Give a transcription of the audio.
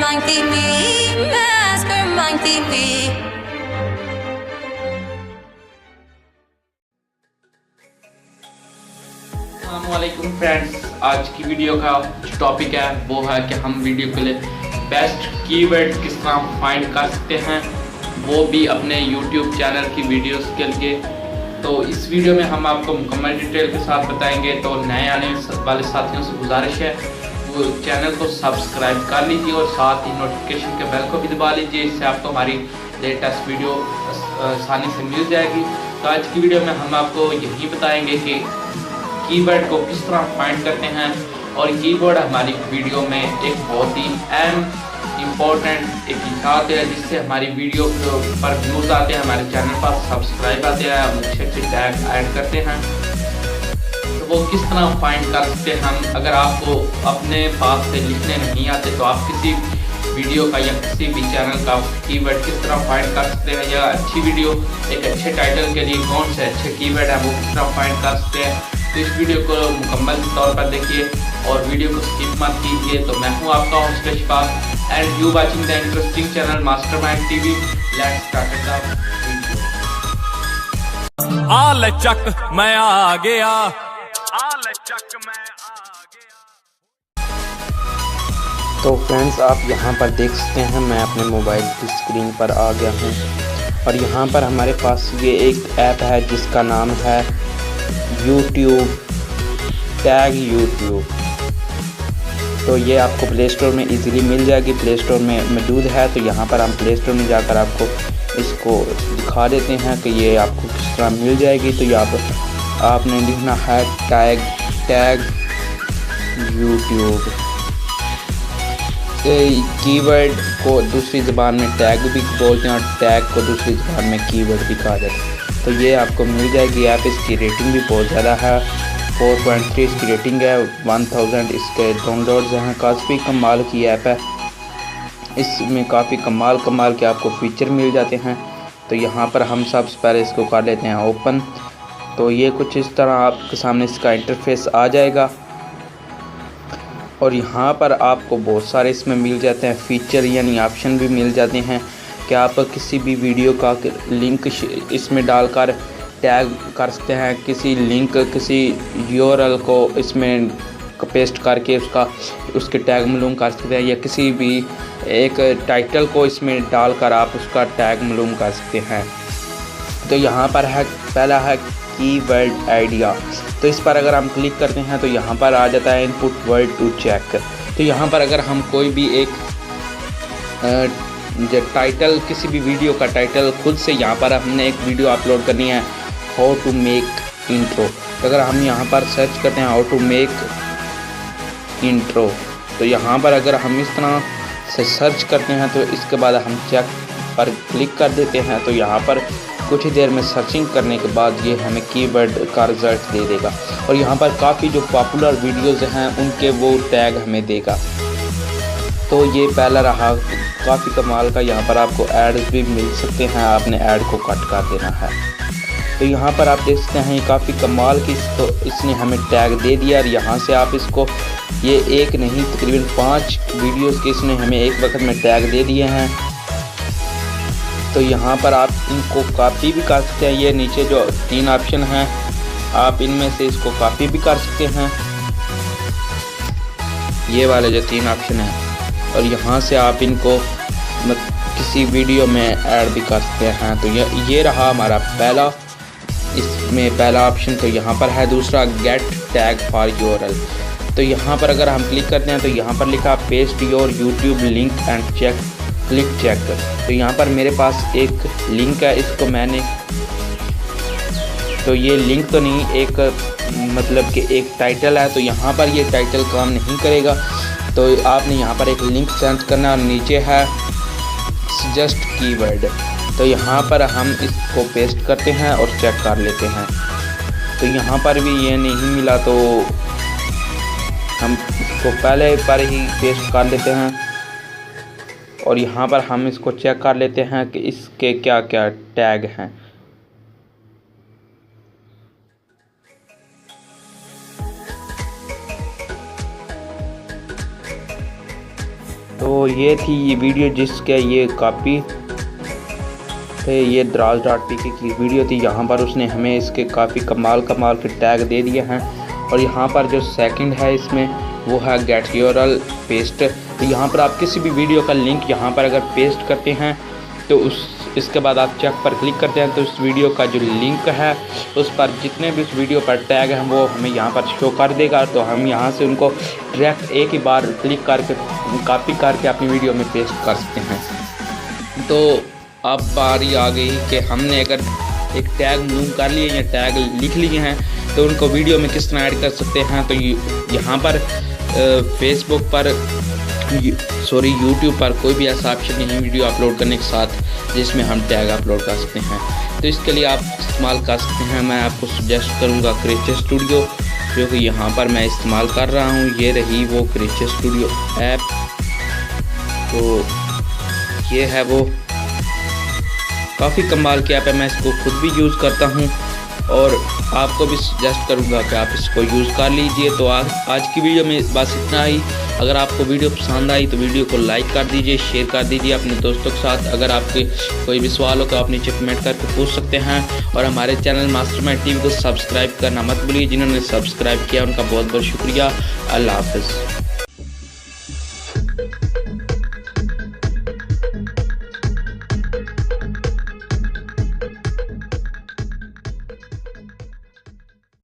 monkey me, master monkey me. अस्सलामुअलैकुम friends, आज की वीडियो का टॉपिक है वो है कि हम वीडियो के लिए बेस्ट कीवर्ड किस तरह फाइंड कर सकते हैं, वो भी अपने YouTube चैनल की वीडियोस के लिए। तो इस वीडियो में हम आपको मुकम्मल डिटेल के साथ बताएंगे। तो नए आने वाले साथियों से गुजारिश है वो चैनल को सब्सक्राइब कर लीजिए और साथ ही नोटिफिकेशन के बेल को भी दबा लीजिए, इससे आपको हमारी लेटेस्ट वीडियो आसानी से मिल जाएगी। तो आज की वीडियो में हम आपको यही बताएंगे कि कीवर्ड को किस तरह फाइंड करते हैं, और कीवर्ड हमारी वीडियो में एक बहुत ही अहम इम्पोर्टेंट एक हिसाब है जिससे हमारी वीडियो पर व्यूज़ आते हैं, हमारे चैनल पर सब्सक्राइब आते हैं, हम अच्छे अच्छे टैग ऐड करते हैं। तो वो किस तरह फाइंड कर सकते हैं हम। अगर आपको अपने पास से लिखने नहीं आते तो आप किसी वीडियो का या किसी भी चैनल का कीवर्ड किस तरह फाइंड कर सकते हैं, या अच्छी वीडियो एक अच्छे टाइटल के लिए कौन से अच्छे कीवर्ड है वो किस तरह फाइंड कर सकते हैं। तो इस वीडियो को मुकम्मल तौर पर देखिए और वीडियो को स्किप मत कीजिए। तो मैं हूं आपका host Ashfaq and you watching the interesting channel Mastermind TV. Let's start the video. आ ले चक मैं आ गया, आ ले चक मैं आ गया। तो फ्रेंड्स, आप यहाँ पर देख सकते हैं मैं अपने मोबाइल की स्क्रीन पर आ गया हूँ और यहाँ पर हमारे पास ये एक ऐप है जिसका नाम है YouTube टैग YouTube। तो ये आपको प्ले स्टोर में इजीली मिल जाएगी, प्ले स्टोर में मौजूद है। तो यहाँ पर हम प्ले स्टोर में जाकर आपको इसको दिखा देते हैं कि ये आपको किस तरह मिल जाएगी। तो यहाँ पर आपने लिखना है टैग YouTube। कीवर्ड को दूसरी ज़बान में टैग भी बोलते हैं और टैग को दूसरी ज़बान में कीवर्ड भी कहा जाता है। तो ये आपको मिल जाएगी ऐप। इसकी रेटिंग भी बहुत ज़्यादा है, 4.3 इसकी रेटिंग है, 1000 इसके डाउनलोड्स हैं। काफ़ी कमाल की ऐप है, इसमें काफ़ी कमाल के आपको फीचर मिल जाते हैं। तो यहाँ पर हम सबसे पहले इसको कर लेते हैं ओपन। तो ये कुछ इस तरह आपके सामने इसका इंटरफेस आ जाएगा और यहाँ पर आपको बहुत सारे इसमें मिल जाते हैं फीचर, यानी ऑप्शन भी मिल जाते हैं कि आप किसी भी वीडियो का लिंक इसमें डालकर टैग कर सकते हैं, किसी लिंक किसी यूआरएल को इसमें पेस्ट करके उसके टैग मालूम कर सकते हैं, या किसी भी एक टाइटल को इसमें डालकर आप उसका टैग मालूम कर सकते हैं। तो यहाँ पर है पहला है कीवर्ड आइडिया। तो इस पर अगर हम क्लिक करते हैं तो यहाँ पर आ जाता है इनपुट वर्ड टू चेक। तो यहाँ पर अगर हम कोई भी एक टाइटल किसी भी वीडियो का टाइटल खुद से यहाँ पर हमने एक वीडियो अपलोड करनी है, हाउ टू मेक इंट्रो। तो अगर हम यहाँ पर सर्च करते हैं हाउ टू मेक इंट्रो, तो यहाँ पर अगर हम इस तरह से सर्च करते हैं तो इसके बाद हम चेक पर क्लिक कर देते हैं। तो यहाँ पर कुछ ही देर में सर्चिंग करने के बाद ये हमें कीवर्ड का रिज़ल्ट दे देगा और यहाँ पर काफ़ी जो पॉपुलर वीडियोज़ हैं उनके वो टैग हमें देगा। तो ये पहला रहा काफ़ी कमाल का। यहाँ पर आपको एड्स भी मिल सकते हैं, आपने ऐड को कट कर देना है। तो यहाँ पर आप देख सकते हैं ये काफ़ी कमाल की इसने हमें टैग दे दिया और यहाँ से आप इसको ये एक नहीं तकरीबन 5 वीडियोज़ के इसने हमें एक वक्त में टैग दे दिए हैं। तो यहाँ पर आप इनको कॉपी भी कर सकते हैं, ये नीचे जो 3 ऑप्शन हैं आप इनमें से इसको कॉपी भी कर सकते हैं, ये वाले जो 3 ऑप्शन हैं, और यहाँ से आप इनको किसी वीडियो में ऐड भी कर सकते हैं। तो ये रहा हमारा पहला ऑप्शन। तो यहाँ पर है दूसरा गेट टैग फॉर यूआरएल। तो यहाँ पर अगर हम क्लिक करते हैं तो यहाँ पर लिखा paste your YouTube link and click check. तो यहाँ पर मेरे पास एक लिंक है, इसको मैंने तो ये लिंक तो नहीं, एक मतलब कि एक टाइटल है। तो यहाँ पर ये टाइटल काम नहीं करेगा, तो आपने यहाँ पर एक लिंक सेंड करना और नीचे है सजेस्ट कीवर्ड। तो यहाँ पर हम इसको पेस्ट करते हैं और चेक कर लेते हैं। तो यहाँ पर भी ये नहीं मिला तो हम इसको पहले पर ही पेस्ट कर लेते हैं और यहाँ पर हम इसको चेक कर लेते हैं कि इसके क्या क्या टैग हैं। तो ये थी ये वीडियो जिसके ये कॉपी थे, ये draz.pk की वीडियो थी। यहाँ पर उसने हमें इसके काफ़ी कमाल के टैग दे दिए हैं। और यहाँ पर जो सेकंड है इसमें वो है गेट यूआरएल पेस्ट। तो यहाँ पर आप किसी भी वीडियो का लिंक यहाँ पर अगर पेस्ट करते हैं तो इसके बाद आप चेक पर क्लिक करते हैं तो उस वीडियो का जो लिंक है उस पर जितने भी उस वीडियो पर टैग हैं वो हमें यहाँ पर शो कर देगा। तो हम यहाँ से उनको डायरेक्ट एक ही बार क्लिक करके कॉपी करके अपनी वीडियो में पेस्ट कर सकते हैं। तो अब बारी आ गई कि हमने अगर एक टैग मूव कर लिए या टैग लिख लिए हैं तो उनको वीडियो में किस तरह ऐड कर सकते हैं। तो यहाँ पर फेसबुक पर यूट्यूब पर कोई भी ऐसा ऑप्शन नहीं वीडियो अपलोड करने के साथ जिसमें हम टैग अपलोड कर सकते हैं। तो इसके लिए आप इस्तेमाल कर सकते हैं। मैं आपको सजेस्ट करूँगा क्रिएचर स्टूडियो, जो कि यहाँ पर मैं इस्तेमाल कर रहा हूँ। ये रही वो क्रिएचर स्टूडियो ऐप। तो ये है वो काफ़ी कमाल की ऐप है, मैं इसको खुद भी यूज़ करता हूँ और आपको भी सजेस्ट करूँगा कि आप इसको यूज़ कर लीजिए। तो आज की वीडियो में बस इतना ही। अगर आपको वीडियो पसंद आई तो वीडियो को लाइक कर दीजिए, शेयर कर दीजिए अपने दोस्तों के साथ। अगर आपके कोई भी सवाल हो तो आप नीचे कमेंट करके पूछ सकते हैं। और हमारे चैनल मास्टरमाइंड टीवी को सब्सक्राइब करना मत भूलिए। जिन्होंने सब्सक्राइब किया उनका बहुत बहुत शुक्रिया। अल्लाह हाफ़िज़।